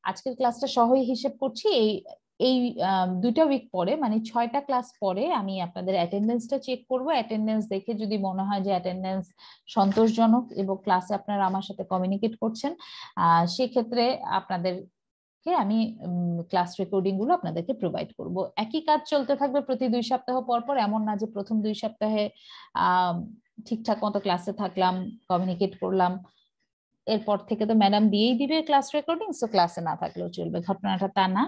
আজকের ক্লাসটা সহই হিসেব করছি। এই এই 2টা উইক পরে, মানে 6টা ক্লাস পরে আমি আপনাদের অ্যাটেন্ডেন্সটা চেক করব। অ্যাটেন্ডেন্স দেখে যদি মনে হয় যে অ্যাটেন্ডেন্স সন্তোষজনক এবং ক্লাসে আপনারা আমার সাথে কমিউনিকেট করছেন, সেক্ষেত্রে আপনাদেরকে আমি ক্লাস রেকর্ডিং গুলো আপনাদেরকে প্রোভাইড করব। একই কাজ চলতে থাকবে প্রতি 2 সপ্তাহ পর পর। এমন না যে প্রথম 2 সপ্তাহে ঠিকঠাক মতো ক্লাসে থাকলাম, কমিউনিকেট করলাম, এরপর থেকে তো ম্যাডাম দিয়েই দিবে ক্লাস রেকর্ডিং, সো ক্লাসে না থাকলেও চলবে। ঘটনাটা তা না।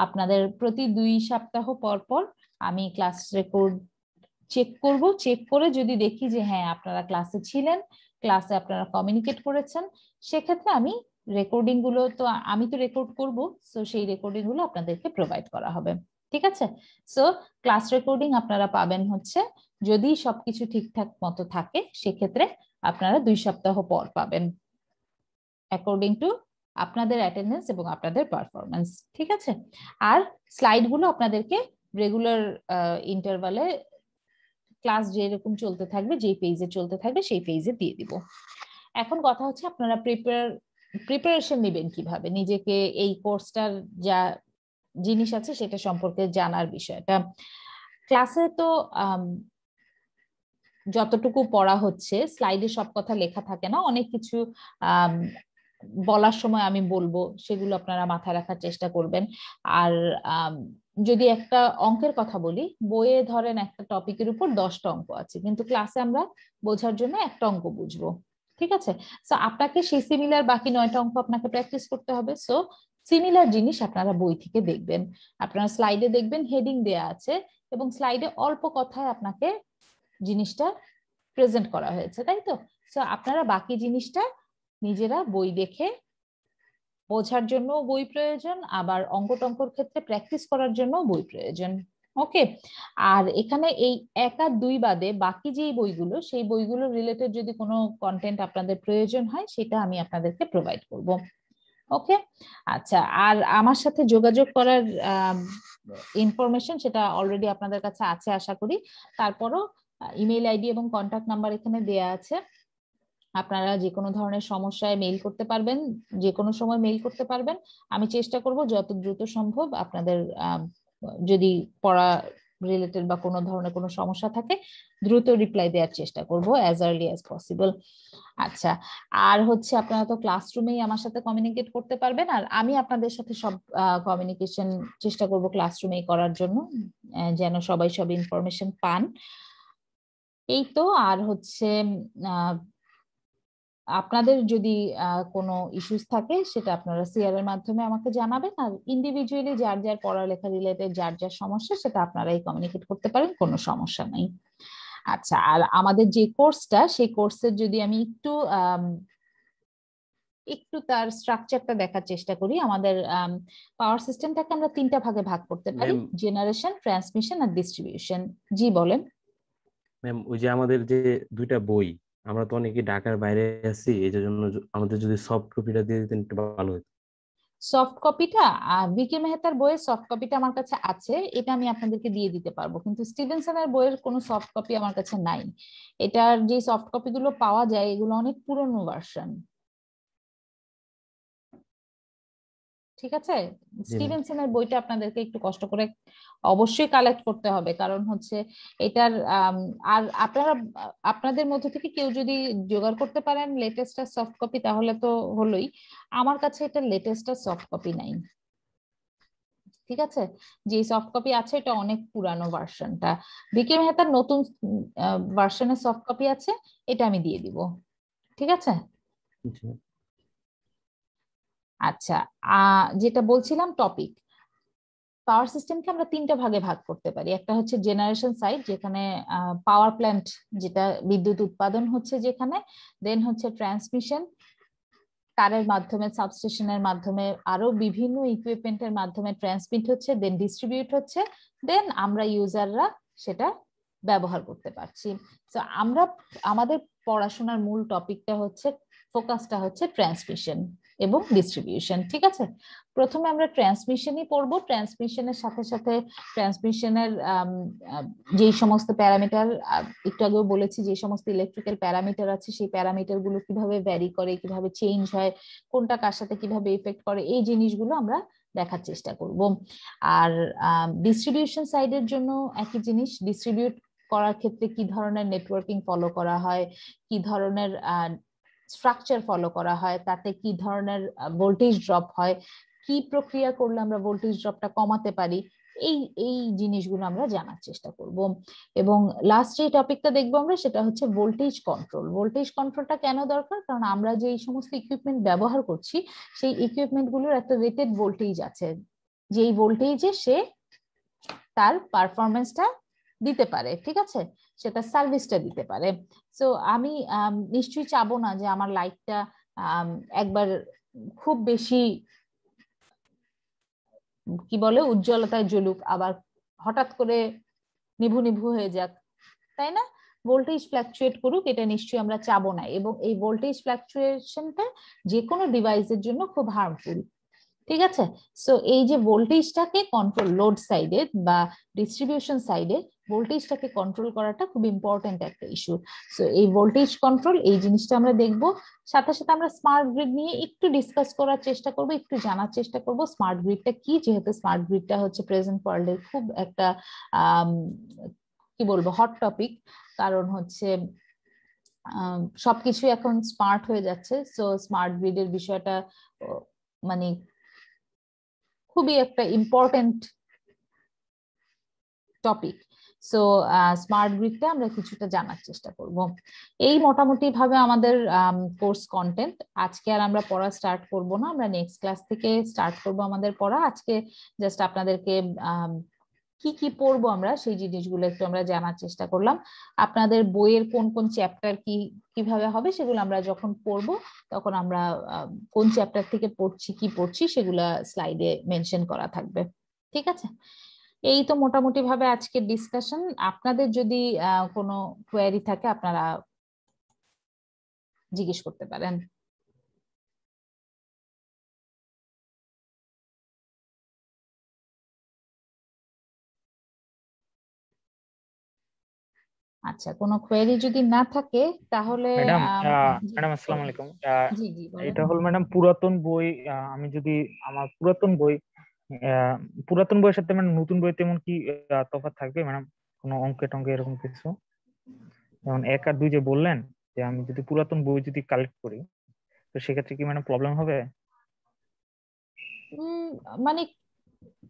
আপনাদের প্রতি 2 সপ্তাহ পর পর আমি ক্লাস রেকর্ড চেক করব। চেক করে যদি দেখি যে হ্যাঁ আপনারা ক্লাসে ছিলেন, ক্লাসে আপনারা কমিউনিকেট করেছেন, সেক্ষেত্রে আমি রেকর্ডিং গুলো তো আমি তো রেকর্ড করব, সো সেই রেকর্ডিং গুলো আপনাদেরকে প্রোভাইড করা হবে। ঠিক আছে? সো ক্লাস রেকর্ডিং আপনারা পাবেন হচ্ছে, যদি সবকিছু ঠিকঠাক মতো থাকে সেক্ষেত্রে আপনারা 2 সপ্তাহ পর পাবেন, অ্যাকর্ডিং টু আপনাদের অ্যাটেন্ডেন্স এবং আপনাদের পারফরমেন্স। ঠিক আছে? আর স্লাইড গুলো আপনাদেরকে রেগুলার ইন্টারভালে ক্লাস যেরকম চলতে থাকবে, যেই পেজে চলতে থাকবে সেই পেজে দিয়ে দিব। এখন কথা হচ্ছে আপনারা প্রিপারেশন নেবেন কিভাবে, নিজেকে এই কোর্সটার যা জিনিস আছে সেটা সম্পর্কে জানার বিষয়টা। ক্লাসে তো যতটুকু পড়া হচ্ছে স্লাইডে সব কথা লেখা থাকে না, অনেক কিছু বলার সময় আমি বলবো, সেগুলো আপনারা মাথায় রাখার চেষ্টা করবেন। আর যদি একটা অঙ্কের কথা বলি, বইয়ে ধরেন একটা টপিকের উপর 10টা অঙ্ক আছে, কিন্তু ক্লাসে আমরা বোঝার জন্য একটা অঙ্ক বুঝবো। ঠিক আছে? সো আপনাকে সেই সিমিলার বাকি 9টা অঙ্ক আপনাকে প্র্যাকটিস করতে হবে। সো সিমিলার জিনিস আপনারা বই থেকে দেখবেন, আপনারা স্লাইডে দেখবেন হেডিং দেয়া আছে এবং স্লাইডে অল্প কথায় আপনাকে জিনিসটা প্রেজেন্ট করা হয়েছে, তাই তো? সো আপনারা বাকি জিনিসটা নিজেরা বই দেখে বোঝার জন্য বই প্রয়োজন, আবার অঙ্ক টঙ্কর ক্ষেত্রে প্র্যাকটিস করার জন্য বই প্রয়োজন। ওকে? আর এখানে এই 1 আর 2 বাদে বাকি যেই বইগুলো, সেই বইগুলো রিলেটেড যদি কোনো কন্টেন্ট আপনাদের প্রয়োজন হয় সেটা আমি আপনাদেরকে প্রোভাইড করব। ওকে? আচ্ছা, আর আমার সাথে যোগাযোগ করার ইনফরমেশন সেটা অলরেডি আপনাদের কাছে আছে আশা করি। তারপরও ইমেল আইডি এবং কন্ট্যাক্ট নাম্বার এখানে দেয়া আছে। আপনারা যে কোনো ধরনের সমস্যায় মেইল করতে পারবেন, যে কোনো সময় মেইল করতে পারবেন। আমি চেষ্টা করব যত দ্রুত সম্ভব আপনাদের যদি পড়া রিলেটেড বা কোনো ধরনের কোনো সমস্যা থাকে দ্রুত রিপ্লাই দেওয়ার চেষ্টা করব, অ্যাজ আর্লি অ্যাজ পসিবল। আচ্ছা, আর হচ্ছে আপনারা তো ক্লাসরুমেই আমার সাথে কমিউনিকেট করতে পারবেন, আর আমি আপনাদের সাথে সব কমিউনিকেশন চেষ্টা করব ক্লাসরুমেই করার জন্য, যেন সবাই সব ইনফরমেশন পান। এই তো। আর হচ্ছে আপনাদের যদি কোনো ইস্যুস থাকে সেটা আপনারা সিআর এর মাধ্যমে আমাকে জানাবেন, আর ইন্ডিভিজুয়ালি যার যার পড়ালেখা রিলেটেড যার যার সমস্যা সেটা আপনারাই কমিউনিকেট করতে পারেন, কোনো সমস্যা নেই। আচ্ছা, আর আমাদের যে কোর্সটা, সেই কোর্সের যদি আমি একটু তার স্ট্রাকচারটা দেখার চেষ্টা করি। আমাদের পাওয়ার সিস্টেমটাকে আমরা 3টা ভাগে ভাগ করতে পারি, জেনারেশন, ট্রান্সমিশন আর ডিস্ট্রিবিউশন। জি বলেন। ম্যাম, ওই যে আমাদের যে 2টা বই, আমরা তো অনেকে ঢাকার বাইরে আছি, এই জন্য আমাদের যদি সফট কপিটা দিয়ে দিতেন একটু ভালো হতো। সফট কপিটা বিকে মেহতার বইয়ের সফট কপিটা আমার কাছে আছে, এটা আমি আপনাদেরকে দিয়ে দিতে পারবো, কিন্তু স্টিভেনসনের বইয়ের কোনো সফট কপি আমার কাছে নাই। এটার যে সফট কপি গুলো পাওয়া যায় এগুলো অনেক পুরনো ভার্সন। ঠিক আছে? জি ম্যাম। স্টিভেনসনের বইটা আপনাদেরকে একটু কষ্ট করে অবশ্যই কালেক্ট করতে হবে, কারণ হচ্ছে এটার আর আপনারা আপনাদের মধ্যে থেকে কেউ যদি জোগাড় করতে পারেন লেটেস্ট সফট কপি তাহলে তো হলোই। আমার কাছে এটা লেটেস্ট সফট কপি নাই। ঠিক আছে? যে সফট কপি আছে এটা অনেক পুরানো ভার্সনটা। বিকে মেহতার নতুন ভার্সনের সফট কপি আছে, এটা আমি দিয়ে দিব। ঠিক আছে? জি। আচ্ছা, যেটা বলছিলাম টপিক, পাওয়ার সিস্টেমকে আমরা 3টা ভাগে ভাগ করতে পারি। একটা হচ্ছে জেনারেশন সাইড, যেখানে পাওয়ার প্ল্যান্ট, যেটা বিদ্যুৎ উৎপাদন হচ্ছে যেখানে, দেন হচ্ছে ট্রান্সমিশন, তারের মাধ্যমে, সাবস্টেশনের মাধ্যমে, আরো বিভিন্ন ইকুইপমেন্টের মাধ্যমে ট্রান্সমিট হচ্ছে, দেন ডিস্ট্রিবিউট হচ্ছে, দেন আমরা ইউজাররা সেটা ব্যবহার করতে পারছি। তো আমরা আমাদের পড়াশোনার মূল টপিকটা হচ্ছে, ফোকাসটা হচ্ছে ট্রান্সমিশন। এবং ডিস্ট্রিবিউশন। ঠিক আছে, প্রথমে আমরা ট্রান্সমিশনই পড়বো। ট্রান্সমিশনের সাথে সাথে ট্রান্সমিশনের যেই সমস্ত প্যারামিটার, একটু আগেও বলেছি, যে সমস্ত ইলেকট্রিক্যাল প্যারামিটার আছে সেই প্যারামিটার গুলো কিভাবে ভ্যারি করে, কিভাবে চেঞ্জ হয়, কোনটা কার সাথে কিভাবে ইফেক্ট করে, এই জিনিসগুলো আমরা দেখার চেষ্টা করব। আর ডিস্ট্রিবিউশন সাইডের জন্য একই জিনিস, ডিস্ট্রিবিউট করার ক্ষেত্রে কি ধরনের নেটওয়ার্কিং ফলো করা হয়, কি ধরনের স্ট্রাকচার ফলো করা হয়, তাতে কি ধরনের ভোল্টেজ ড্রপ হয়, কি প্রক্রিয়া করলে আমরা ভোল্টেজ ড্রপটা কমাতে পারি, এই এই জিনিসগুলো আমরা জানার চেষ্টা করব। এবং লাস্ট যে টপিকটা দেখবো আমরা, সেটা হচ্ছে ভোল্টেজ কন্ট্রোল। ভোল্টেজ কন্ট্রোলটা কেন দরকার? কারণ আমরা যে এই সমস্ত ইকুইপমেন্ট ব্যবহার করছি, সেই ইকুইপমেন্ট গুলোর একটা রেটেড ভোল্টেজ আছে, যেই ভোল্টেজে সে তার পারফরমেন্সটা দিতে পারে। ঠিক আছে, সেটা সার্ভিসটা দিতে পারে। সো আমি নিশ্চয়ই চাবো না যে আমার লাইটটা একবার খুব বেশি কি বলে উজ্জ্বলতায় জ্বলুক, আবার হঠাৎ করে নিভু নিভু হয়ে যাক, তাই না? ভোল্টেজ ফ্ল্যাকচুয়েট করুক, এটা নিশ্চয়ই আমরা চাবো না। এবং এই ভোল্টেজ ফ্ল্যাকচুয়েশনটা যে কোনো ডিভাইসের জন্য খুব হার্মফুল। ঠিক আছে, সো এই যে ভোল্টেজটাকে কন্ট্রোল, লোড সাইডে বা ডিস্ট্রিবিউশন সাইডে ভোল্টেজটাকে কন্ট্রোল করাটা খুব ইম্পর্টেন্ট একটা ইস্যু। সো এই ভোল্টেজ কন্ট্রোল, এই জিনিসটা আমরা দেখব। সাথে সাথে আমরা স্মার্ট গ্রিড নিয়ে একটু ডিসকাস করার চেষ্টা করব, একটু জানার চেষ্টা করব স্মার্ট গ্রিডটা কি, যেহেতু স্মার্ট গ্রিডটা হচ্ছে প্রেজেন্ট ওয়ার্ল্ডের খুব একটা কি বলবো হট টপিক। কারণ হচ্ছে সবকিছু এখন স্মার্ট হয়ে যাচ্ছে। সো স্মার্ট গ্রিডের বিষয়টা মানে খুবই একটা ইম্পর্টেন্ট টপিক। সো স্মার্ট গ্রিডটা আমরা কিছুটা জানার চেষ্টা করব। এই মোটামুটি ভাবে আমাদের কোর্স কন্টেন্ট। আজকে আর আমরা পড়া স্টার্ট করব না, আমরা নেক্সট ক্লাস থেকে স্টার্ট করব আমাদের পড়া। আজকে জাস্ট আপনাদেরকে কি কি পড়বো আমরা সেই জিনিসগুলো একটু আমরা জানার চেষ্টা করলাম। আপনাদের বইয়ের কোন কোন চ্যাপ্টার কি কিভাবে হবে সেগুলো আমরা যখন পড়বো, তখন আমরা কোন চ্যাপ্টার থেকে পড়ছি কি পড়ছি সেগুলা স্লাইডে মেনশন করা থাকবে। ঠিক আছে, এই তো মোটামুটি ভাবে আজকের ডিসকাশন। আপনাদের যদি কোনো কোয়েরি থাকে আপনারা জিজ্ঞেস করতে পারেন। আচ্ছা, কোনো কোয়েরি যদি না থাকে তাহলে ম্যাডাম জি ম্যাডাম আসসালামু বলেন। আলাইকুম। জি জি বলেন। এটা হল ম্যাডাম পুরাতন বই। আমি যদি আমার পুরাতন বই, আহ, পুরাতন বইয়ের সাথে মানে নতুন বই তেমন কি তফাৎ থাকবে ম্যাডাম? কোনো অঙ্কে টঙ্কে এরকম কিছু? যেমন 1 আর 2 যে বললেন, যে আমি যদি পুরাতন বই যদি কালেক্ট করি, তো সেক্ষেত্রে কি ম্যাডাম প্রবলেম হবে? উম, মানে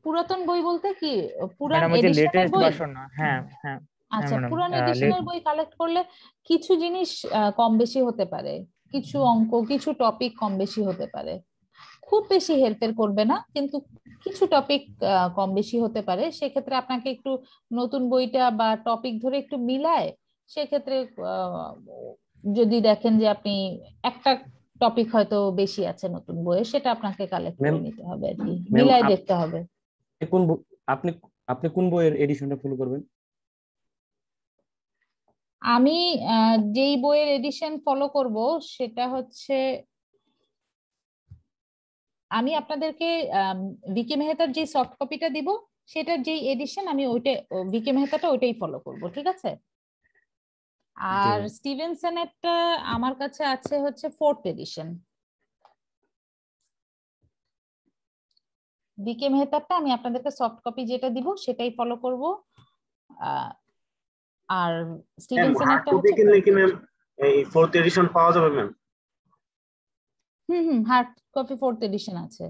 পুরাতন বই বলতে কি, পুরান ম্যাডাম ওই যে এডিশনের লেটেস্ট বই? ভার্সন না? হ্যাঁ হ্যাঁ হ্যাঁ আচ্ছা, ম্যাডাম। পুরান এডিশনের বই কালেক্ট করলে কিছু জিনিস কম বেশি হতে পারে, কিছু অঙ্ক কিছু টপিক কম বেশি হতে পারে। খুব বেশি হেরফের করবে না, কিন্তু কিছু টপিক কম বেশি হতে পারে। সেক্ষেত্রে আপনাকে একটু নতুন বইটা বা টপিক ধরে একটু মিলায়, সেক্ষেত্রে আহ, যদি দেখেন যে আপনি একটা টপিক হয়তো বেশি আছে নতুন বইয়ে, সেটা আপনাকে কালেক্ট ম্যাম, করে নিতে হবে আর কি, ম্যাম মিলাই দেখতে হবে। কোন আপনি আপনি কোন বইয়ের এডিশনটা ফলো করবেন? আমি যেই বইয়ের এডিশন ফলো করব সেটা হচ্ছে, আমি আপনাদেরকে ভিকি মেহতার যে সফট কপিটা দিব, সেটার যেই এডিশন আমি ওইটা, ভিকি মেহতাটা ওইটাই ফলো করব। ঠিক আছে, জি আর ম্যাম। স্টিভেনসনেরটা আমার কাছে আছে হচ্ছে 4th এডিশন। ভিকি মেহতারটা আমি আপনাদেরকে সফট কপি যেটা দিব সেটাই ফলো করব। আহ, আর ম্যাম হার্ড স্টিভেনসনেরটা কপি হচ্ছে কিনলে 4th কি ম্যাম এডিশন। এই 4th এডিশন পাওয়া যাবে ম্যাম? হুম, হার্ড কপি 4th এডিশন আছে।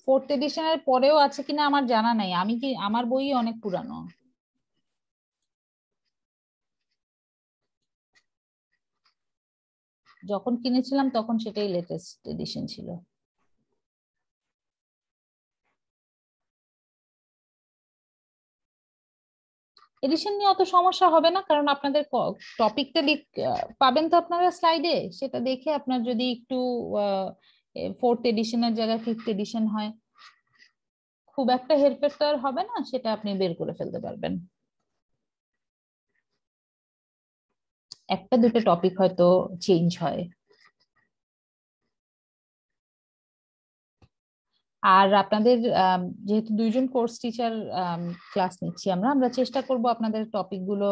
4th এডিশনের পরেও আছে কিনা আমার জানা নাই, আমি কি, আমার বই অনেক পুরানো। যখন কিনেছিলাম তখন সেটাই লেটেস্ট এডিশন ছিল। এডিশন নিয়ে অত সমস্যা হবে না, কারণ আপনাদের টপিকটা পাবেন তো আপনারা স্লাইডে, সেটা দেখে আপনার যদি একটু 4th এডিশনের জায়গায় 5th এডিশন হয়, খুব একটা হেরফের তো আর হবে না, সেটা আপনি বের করে ফেলতে পারবেন। একটা দুটো টপিক হয়তো চেঞ্জ হয়। আর আপনাদের যেহেতু দুইজন কোর্স টিচার ক্লাস নিচ্ছি আমরা চেষ্টা করব আপনাদের টপিক গুলো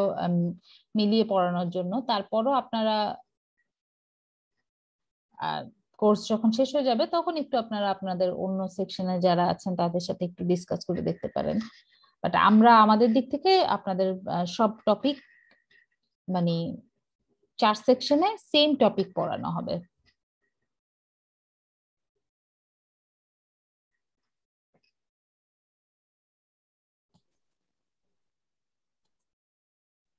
মিলিয়ে পড়ানোর জন্য। তারপরও আপনারা কোর্স যখন শেষ হয়ে যাবে তখন একটু আপনারা আপনাদের অন্য সেকশনে যারা আছেন তাদের সাথে একটু ডিসকাস করে দেখতে পারেন। বাট আমরা আমাদের দিক থেকে আপনাদের সব টপিক মানে 4 সেকশনে সেম টপিক পড়ানো হবে।